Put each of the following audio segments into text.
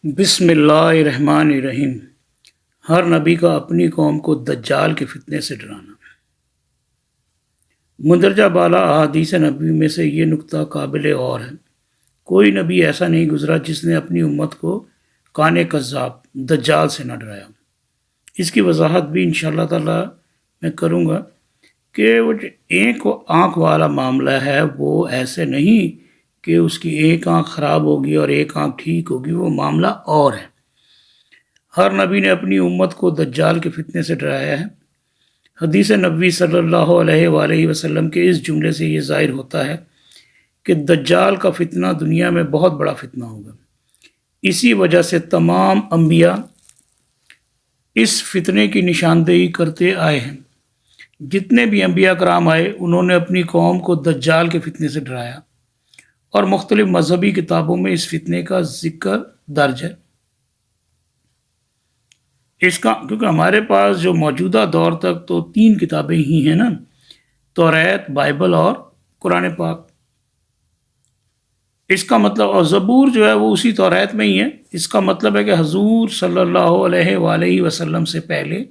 بسم اللہ الرحمن الرحیم۔ ہر نبی کا اپنی قوم کو دجال کے فتنے سے ڈرانا۔ مندرجہ بالا احادیث نبی میں سے یہ نکتہ قابل اور ہے۔ کوئی نبی ایسا نہیں گزرا جس نے اپنی امت کو کان کذاب دجال سے نہ ڈرایا۔ اس کی وضاحت بھی انشاءاللہ تعالی میں کروں گا کہ وہ جو ایک آنکھ والا معاملہ ہے وہ ایسے نہیں کہ اس کی ایک آنکھ خراب ہوگی اور ایک آنکھ ٹھیک ہوگی، وہ معاملہ اور ہے۔ ہر نبی نے اپنی امت کو دجال کے فتنے سے ڈرایا ہے۔ حدیث نبوی صلی اللہ علیہ وآلہ وسلم کے اس جملے سے یہ ظاہر ہوتا ہے کہ دجال کا فتنہ دنیا میں بہت بڑا فتنہ ہوگا۔ اسی وجہ سے تمام انبیاء اس فتنے کی نشاندہی کرتے آئے ہیں۔ جتنے بھی انبیاء کرام آئے انہوں نے اپنی قوم کو دجال کے فتنے سے ڈرایا، اور مختلف مذہبی کتابوں میں اس فتنے کا ذکر درج ہے۔ کیونکہ ہمارے پاس جو موجودہ دور تک تو 3 کتابیں ہی ہیں نا، توریت، بائبل اور قرآن پاک۔ اس کا مطلب، اور زبور جو ہے وہ اسی توریت میں ہی ہے۔ اس کا مطلب ہے کہ حضور صلی اللہ علیہ وآلہ وسلم سے پہلے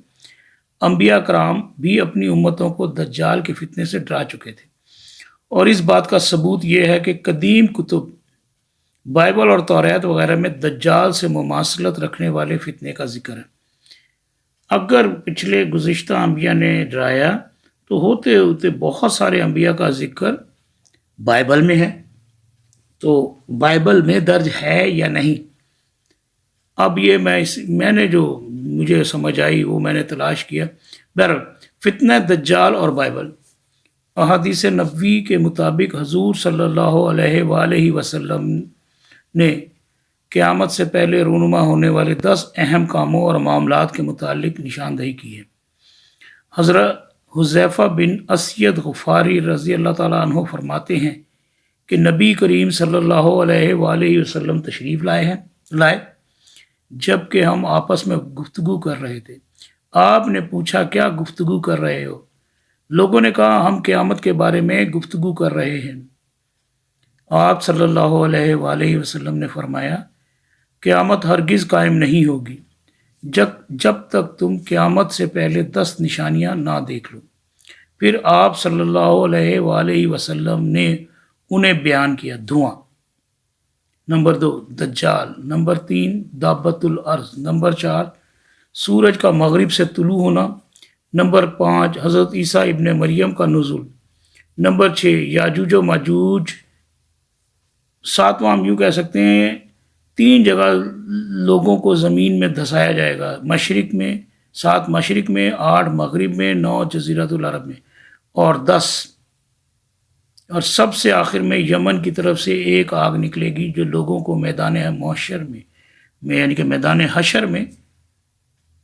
انبیاء کرام بھی اپنی امتوں کو دجال کے فتنے سے ڈرا چکے تھے، اور اس بات کا ثبوت یہ ہے کہ قدیم کتب بائبل اور توریت وغیرہ میں دجال سے مماثلت رکھنے والے فتنے کا ذکر ہے۔ اگر پچھلے گزشتہ انبیاء نے ڈرایا تو ہوتے ہوتے بہت سارے انبیاء کا ذکر بائبل میں ہے، تو بائبل میں درج ہے یا نہیں؟ اب یہ میں نے جو مجھے سمجھ آئی وہ میں نے تلاش کیا۔ بہرحال فتنہ دجال اور بائبل۔ احادیث نبوی کے مطابق حضور صلی اللہ علیہ وآلہ وسلم نے قیامت سے پہلے رونما ہونے والے 10 اہم کاموں اور معاملات کے متعلق نشاندہی کی ہے۔ حضرت حذیفہ بن اسید غفاری رضی اللہ تعالیٰ عنہ فرماتے ہیں کہ نبی کریم صلی اللہ علیہ وآلہ وسلم تشریف لائے جب کہ ہم آپس میں گفتگو کر رہے تھے۔ آپ نے پوچھا، کیا گفتگو کر رہے ہو؟ لوگوں نے کہا، ہم قیامت کے بارے میں گفتگو کر رہے ہیں۔ آپ صلی اللہ علیہ وآلہ وسلم نے فرمایا، قیامت ہرگز قائم نہیں ہوگی جب تک تم قیامت سے پہلے 10 نشانیاں نہ دیکھ لو۔ پھر آپ صلی اللہ علیہ وآلہ وسلم نے انہیں بیان کیا۔ دھواں، نمبر 2 دجال، نمبر 3 دابت الارض، نمبر 4 سورج کا مغرب سے طلوع ہونا، نمبر 5 حضرت عیسیٰ ابن مریم کا نزول، نمبر 6 یاجوج و ماجوج، 7واں ہم یوں کہہ سکتے ہیں 3 جگہ لوگوں کو زمین میں دھسایا جائے گا، مشرق میں 7 مشرق میں، 8 مغرب میں، 9 جزیرۃ العرب میں، اور 10 اور سب سے آخر میں یمن کی طرف سے ایک آگ نکلے گی جو لوگوں کو میدان محشر میں یعنی کہ میدان حشر میں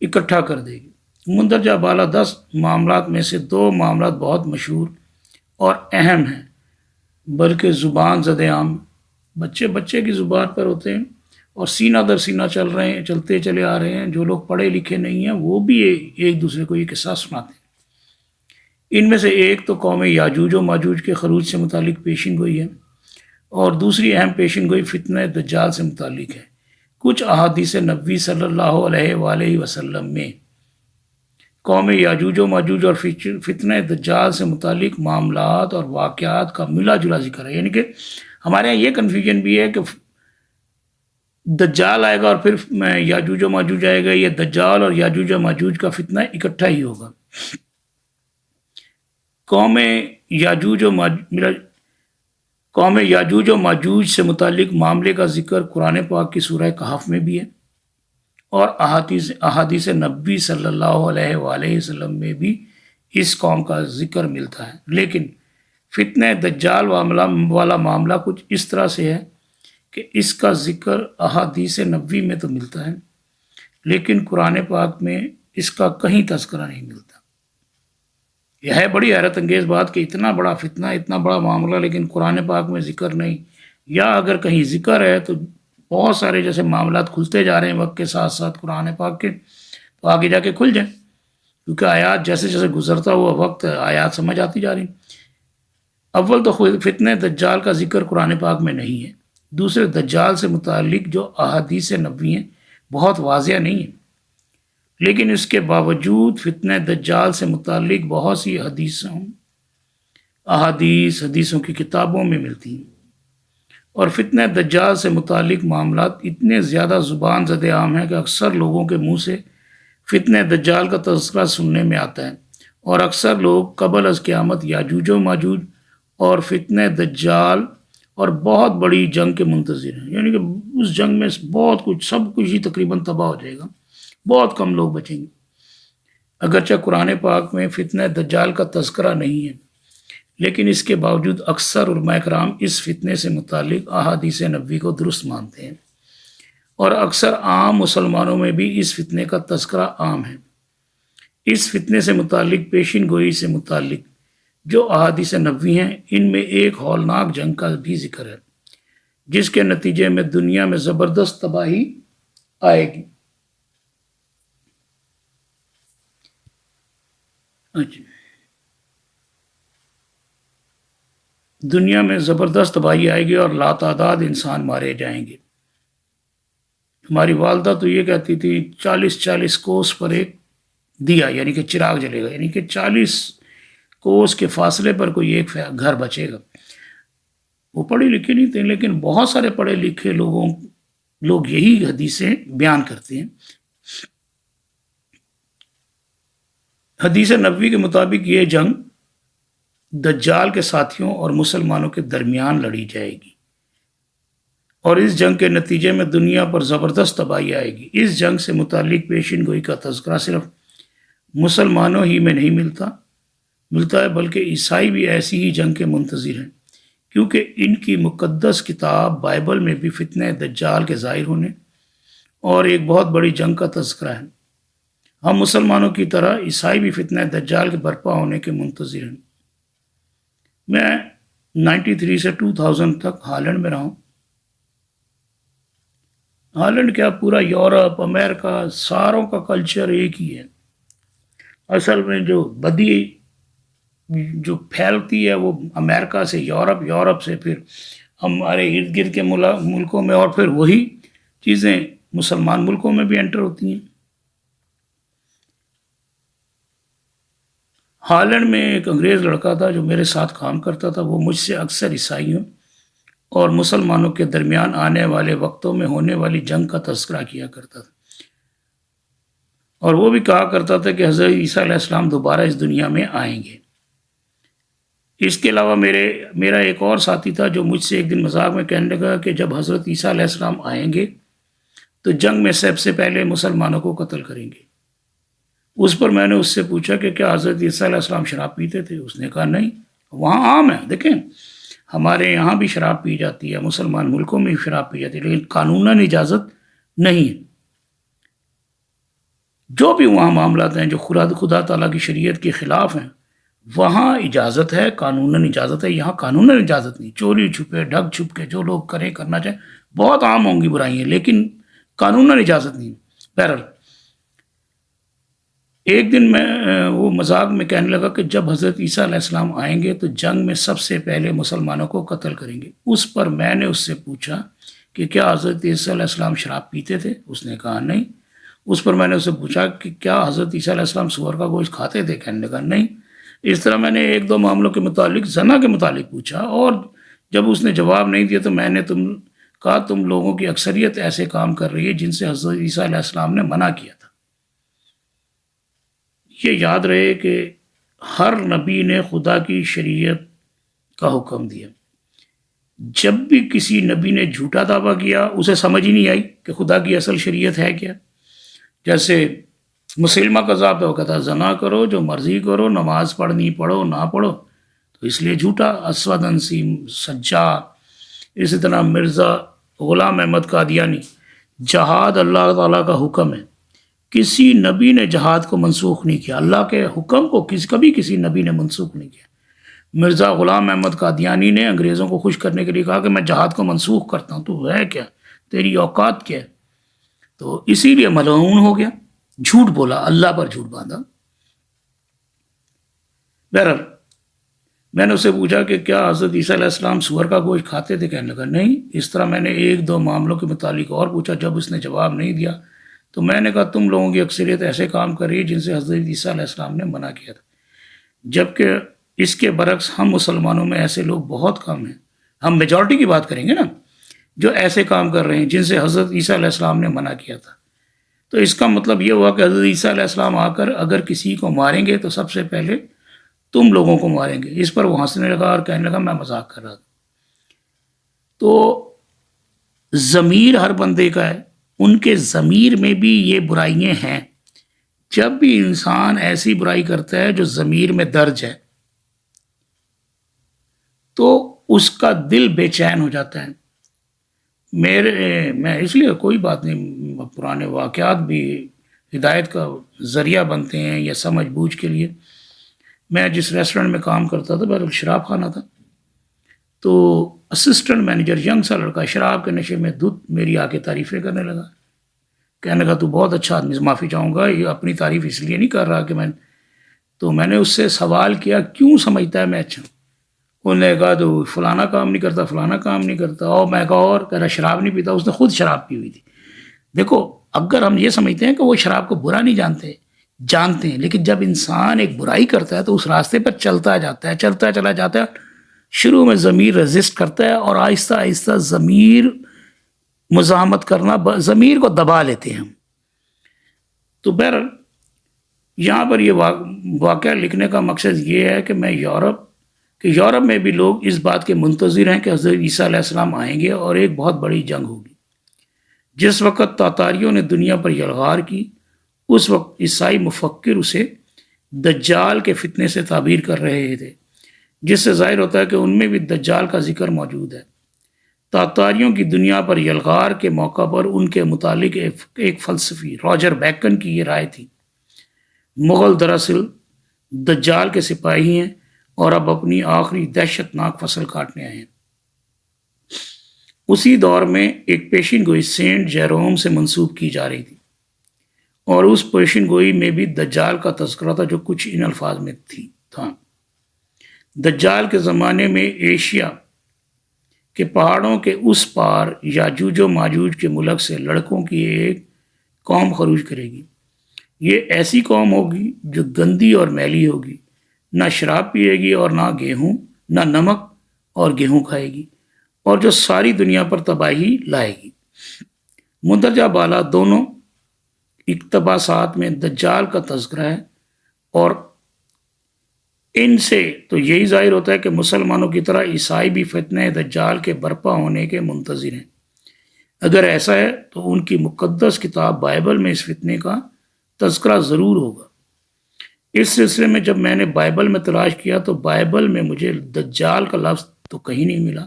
اکٹھا کر دے گی۔ مندرجہ بالا 10 معاملات میں سے 2 معاملات بہت مشہور اور اہم ہیں، بلکہ زبان زد عام، بچے کی زبان پر ہوتے ہیں اور سینہ در سینہ چلتے چلے آ رہے ہیں۔ جو لوگ پڑھے لکھے نہیں ہیں وہ بھی ایک دوسرے کو یہ قصہ سناتے ہیں۔ ان میں سے ایک تو قوم یاجوج و ماجوج کے خروج سے متعلق پیشن گوئی ہے، اور دوسری اہم پیشن گوئی فتنہ دجال سے متعلق ہے۔ کچھ احادیث نبوی صلی اللہ علیہ وآلہ وسلم میں قوم یاجوج و ماجوج اور فتنہ دجال سے متعلق معاملات اور واقعات کا ملا جلا ذکر ہے۔ یعنی کہ ہمارے یہاں یہ کنفیوژن بھی ہے کہ دجال آئے گا اور پھر یاجوج و ماجوج آئے گا، یہ دجال اور یاجوج و ماجوج کا فتنہ اکٹھا ہی ہوگا۔ قوم یاجوج و ماجوج سے متعلق معاملے کا ذکر قرآن پاک کی سورہ کہف میں بھی ہے، اور احادیث نبوی صلی اللہ علیہ وآلہ وسلم میں بھی اس قوم کا ذکر ملتا ہے۔ لیکن فتنہ دجال والا معاملہ کچھ اس طرح سے ہے کہ اس کا ذکر احادیث نبوی میں تو ملتا ہے، لیکن قرآن پاک میں اس کا کہیں تذکرہ نہیں ملتا۔ یہ ہے بڑی حیرت انگیز بات کہ اتنا بڑا فتنہ، اتنا بڑا معاملہ، لیکن قرآن پاک میں ذکر نہیں، یا اگر کہیں ذکر ہے تو بہت سارے جیسے معاملات کھلتے جا رہے ہیں وقت کے ساتھ ساتھ قرآن پاک کے، تو آگے جا کے کھل جائیں، کیونکہ آیات جیسے جیسے گزرتا ہوا وقت آیات سمجھ آتی جا رہی۔ اول تو فتنہ دجال کا ذکر قرآن پاک میں نہیں ہے، دوسرے دجال سے متعلق جو احادیث نبوی ہیں بہت واضح نہیں ہیں، لیکن اس کے باوجود فتنہ دجال سے متعلق بہت سی حدیثوں کی کتابوں میں ملتی ہیں، اور فتنہ دجال سے متعلق معاملات اتنے زیادہ زبان زد عام ہیں کہ اکثر لوگوں کے منہ سے فتنہ دجال کا تذکرہ سننے میں آتا ہے، اور اکثر لوگ قبل از قیامت یاجوج و ماجوج اور فتنہ دجال اور بہت بڑی جنگ کے منتظر ہیں، یعنی کہ اس جنگ میں بہت کچھ، سب کچھ ہی تقریباً تباہ ہو جائے گا، بہت کم لوگ بچیں گے۔ اگرچہ قرآن پاک میں فتنہ دجال کا تذکرہ نہیں ہے، لیکن اس کے باوجود اکثر علماء کرام اس فتنے سے متعلق احادیث نبوی کو درست مانتے ہیں، اور اکثر عام مسلمانوں میں بھی اس فتنے کا تذکرہ عام ہے۔ اس فتنے سے متعلق پیشین گوئی سے متعلق جو احادیث نبوی ہیں، ان میں ایک ہولناک جنگ کا بھی ذکر ہے، جس کے نتیجے میں دنیا میں زبردست تباہی آئے گی۔ دنیا میں زبردست تباہی آئے گی اور لاتعداد انسان مارے جائیں گے۔ ہماری والدہ تو یہ کہتی تھی 40 کوس پر ایک دیا، یعنی کہ چراغ جلے گا، یعنی کہ 40 کوس کے فاصلے پر کوئی ایک گھر بچے گا۔ وہ پڑھے لکھے نہیں تھے، لیکن بہت سارے پڑھے لکھے لوگ یہی حدیثیں بیان کرتے ہیں۔ حدیث نبوی کے مطابق یہ جنگ دجال کے ساتھیوں اور مسلمانوں کے درمیان لڑی جائے گی، اور اس جنگ کے نتیجے میں دنیا پر زبردست تباہی آئے گی۔ اس جنگ سے متعلق پیشین گوئی کا تذکرہ صرف مسلمانوں ہی میں نہیں ملتا ہے، بلکہ عیسائی بھی ایسی ہی جنگ کے منتظر ہیں، کیونکہ ان کی مقدس کتاب بائبل میں بھی فتنہ دجال کے ظاہر ہونے اور ایک بہت بڑی جنگ کا تذکرہ ہے۔ ہم مسلمانوں کی طرح عیسائی بھی فتنہ دجال کے برپا ہونے کے منتظر ہیں۔ میں 93 سے 2000 تک ہالینڈ میں رہا ہوں۔ ہالینڈ کیا، پورا یورپ، امریکہ، ساروں کا کلچر ایک ہی ہے۔ اصل میں جو بدی جو پھیلتی ہے وہ امریکہ سے یورپ سے پھر ہمارے ارد گرد کے ملکوں میں، اور پھر وہی چیزیں مسلمان ملکوں میں بھی انٹر ہوتی ہیں۔ ہالینڈ میں ایک انگریز لڑکا تھا جو میرے ساتھ کام کرتا تھا، وہ مجھ سے اکثر عیسائیوں اور مسلمانوں کے درمیان آنے والے وقتوں میں ہونے والی جنگ کا تذکرہ کیا کرتا تھا، اور وہ بھی کہا کرتا تھا کہ حضرت عیسیٰ علیہ السلام دوبارہ اس دنیا میں آئیں گے۔ اس کے علاوہ میرا ایک اور ساتھی تھا جو مجھ سے ایک دن مذاق میں کہنے لگا کہ جب حضرت عیسیٰ علیہ السلام آئیں گے تو جنگ میں سب سے پہلے مسلمانوں کو قتل کریں گے۔ اس پر میں نے اس سے پوچھا کہ کیا حضرت عیسیٰ علیہ السلام شراب پیتے تھے؟ اس نے کہا نہیں، وہاں عام ہے، دیکھیں ہمارے یہاں بھی شراب پی جاتی ہے، مسلمان ملکوں میں بھی شراب پی جاتی ہے، لیکن قانوناً اجازت نہیں ہے۔ جو بھی وہاں معاملات ہیں جو خدا تعالیٰ کی شریعت کے خلاف ہیں، وہاں اجازت ہے، قانوناً اجازت ہے، یہاں قانوناً اجازت نہیں۔ چوری چھپے، ڈھگ چھپ کے جو لوگ کرنا چاہیں، بہت عام ہوں گی برائیاں، لیکن قانوناً اجازت نہیں۔ بہرحال ایک دن وہ مذاق میں کہنے لگا کہ جب حضرت عیسیٰ علیہ السلام آئیں گے تو جنگ میں سب سے پہلے مسلمانوں کو قتل کریں گے۔ اس پر میں نے اس سے پوچھا کہ کیا حضرت عیسیٰ علیہ السلام شراب پیتے تھے؟ اس نے کہا نہیں۔ اس پر میں نے اس سے پوچھا کہ کیا حضرت عیسیٰ علیہ السلام سور کا گوشت کھاتے تھے؟ کہنے لگا نہیں۔ اس طرح میں نے ایک دو معاملوں کے متعلق، زنا کے متعلق پوچھا، اور جب اس نے جواب نہیں دیا تو میں نے کہا تم لوگوں کی اکثریت ایسے کام کر رہی ہے جن سے حضرت عیسیٰ علیہ السلام نے منع کیا تھا۔ یہ یاد رہے کہ ہر نبی نے خدا کی شریعت کا حکم دیا۔ جب بھی کسی نبی نے جھوٹا دعویٰ کیا، اسے سمجھ ہی نہیں آئی کہ خدا کی اصل شریعت ہے کیا۔ جیسے مسلمہ کا ضابطہ وہ کہتا زنا کرو، جو مرضی کرو، نماز پڑھنی پڑھو نہ پڑھو، تو اس لیے جھوٹا۔ اسود انسی، سجاد، اسی طرح مرزا غلام احمد قادیانی، جہاد اللہ تعالیٰ کا حکم ہے، کسی نبی نے جہاد کو منسوخ نہیں کیا، اللہ کے حکم کو کبھی کسی نبی نے منسوخ نہیں کیا۔ مرزا غلام احمد قادیانی نے انگریزوں کو خوش کرنے کے لیے کہا کہ میں جہاد کو منسوخ کرتا ہوں، تو ہے کیا، تیری اوقات کیا ہے؟ تو اسی لیے ملعون ہو گیا، جھوٹ بولا، اللہ پر جھوٹ باندھا۔ بہرحال میں نے اس سے پوچھا کہ کیا حضرت عیسیٰ علیہ السلام سور کا گوشت کھاتے تھے؟ کہنے لگا نہیں۔ اس طرح میں نے ایک دو معاملوں کے متعلق اور پوچھا، جب اس نے جواب نہیں دیا تو میں نے کہا تم لوگوں کی اکثریت ایسے کام کر رہی ہے جن سے حضرت عیسیٰ علیہ السلام نے منع کیا تھا، جبکہ اس کے برعکس ہم مسلمانوں میں ایسے لوگ بہت کم ہیں۔ ہم میجورٹی کی بات کریں گے نا، جو ایسے کام کر رہے ہیں جن سے حضرت عیسیٰ علیہ السلام نے منع کیا تھا۔ تو اس کا مطلب یہ ہوا کہ حضرت عیسیٰ علیہ السلام آ کر اگر کسی کو ماریں گے تو سب سے پہلے تم لوگوں کو ماریں گے۔ اس پر وہ ہنسنے لگا اور کہنے لگا میں مذاق کر رہا تھا۔ تو ضمیر ہر بندے کا ہے، ان کے ضمیر میں بھی یہ برائیاں ہیں۔ جب بھی انسان ایسی برائی کرتا ہے جو ضمیر میں درج ہے تو اس کا دل بے چین ہو جاتا ہے۔ میں اس لیے کوئی بات نہیں، پرانے واقعات بھی ہدایت کا ذریعہ بنتے ہیں یا سمجھ بوجھ کے لیے۔ میں جس ریسٹورنٹ میں کام کرتا تھا بہرحال شراب خانہ تھا، تو اسسٹنٹ مینیجر ینگ سا لڑکا شراب کے نشے میں دھت میری آ کے تعریفیں کرنے لگا، کہنے لگا تو بہت اچھا آدمی، معافی چاہوں گا یہ اپنی تعریف اس لیے نہیں کر رہا کہ میں نے اس سے سوال کیا کیوں سمجھتا ہے میں اچھا ہوں؟ انہوں نے کہا تو فلانا کام نہیں کرتا، فلانا کام نہیں کرتا، اور میں کہا اور کہہ رہا شراب نہیں پیتا، اس نے خود شراب پی ہوئی تھی۔ دیکھو اگر ہم یہ سمجھتے ہیں کہ وہ شراب کو برا نہیں جانتے ہیں، لیکن جب انسان ایک برائی کرتا ہے تو اس راستے پر چلتا جاتا ہے، چلتا چلا جاتا ہے، شروع میں ضمیر ریزسٹ کرتا ہے اور آہستہ آہستہ ضمیر مزاحمت کرنا، ضمیر کو دبا لیتے ہیں ہم۔ تو بہرحال یہاں پر یہ واقعہ لکھنے کا مقصد یہ ہے کہ یورپ میں بھی لوگ اس بات کے منتظر ہیں کہ حضرت عیسیٰ علیہ السلام آئیں گے اور ایک بہت بڑی جنگ ہوگی۔ جس وقت تاتاریوں نے دنیا پر یلغار کی، اس وقت عیسائی مفکر اسے دجال کے فتنے سے تعبیر کر رہے تھے، جس سے ظاہر ہوتا ہے کہ ان میں بھی دجال کا ذکر موجود ہے۔ تاتاریوں کی دنیا پر یلغار کے موقع پر ان کے متعلق ایک فلسفی راجر بیکن کی یہ رائے تھی، مغل دراصل دجال کے سپاہی ہیں اور اب اپنی آخری دہشت ناک فصل کاٹنے آئے ہیں۔ اسی دور میں ایک پیشین گوئی سینٹ جیروم سے منسوب کی جا رہی تھی، اور اس پیشین گوئی میں بھی دجال کا تذکرہ تھا، جو کچھ ان الفاظ میں تھا: دجال کے زمانے میں ایشیا کے پہاڑوں کے اس پار یاجوج و ماجوج کے ملک سے لڑکوں کی ایک قوم خروج کرے گی۔ یہ ایسی قوم ہوگی جو گندی اور میلی ہوگی، نہ شراب پیے گی اور نہ گیہوں، نہ نمک اور گیہوں کھائے گی، اور جو ساری دنیا پر تباہی لائے گی۔ مندرجہ بالا دونوں اقتباسات میں دجال کا تذکرہ ہے، اور ان سے تو یہی ظاہر ہوتا ہے کہ مسلمانوں کی طرح عیسائی بھی فتنہ دجال کے برپا ہونے کے منتظر ہیں۔ اگر ایسا ہے تو ان کی مقدس کتاب بائبل میں اس فتنے کا تذکرہ ضرور ہوگا۔ اس سلسلے میں جب میں نے بائبل میں تلاش کیا تو بائبل میں مجھے دجال کا لفظ تو کہیں نہیں ملا،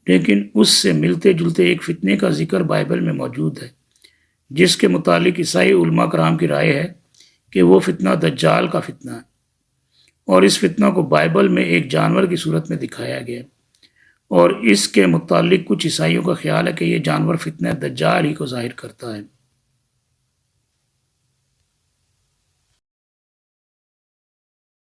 لیکن اس سے ملتے جلتے ایک فتنے کا ذکر بائبل میں موجود ہے، جس کے متعلق عیسائی علماء کرام کی رائے ہے کہ وہ فتنہ دجال کا فتنہ ہے، اور اس فتنہ کو بائبل میں ایک جانور کی صورت میں دکھایا گیا، اور اس کے متعلق کچھ عیسائیوں کا خیال ہے کہ یہ جانور فتنہ دجال ہی کو ظاہر کرتا ہے۔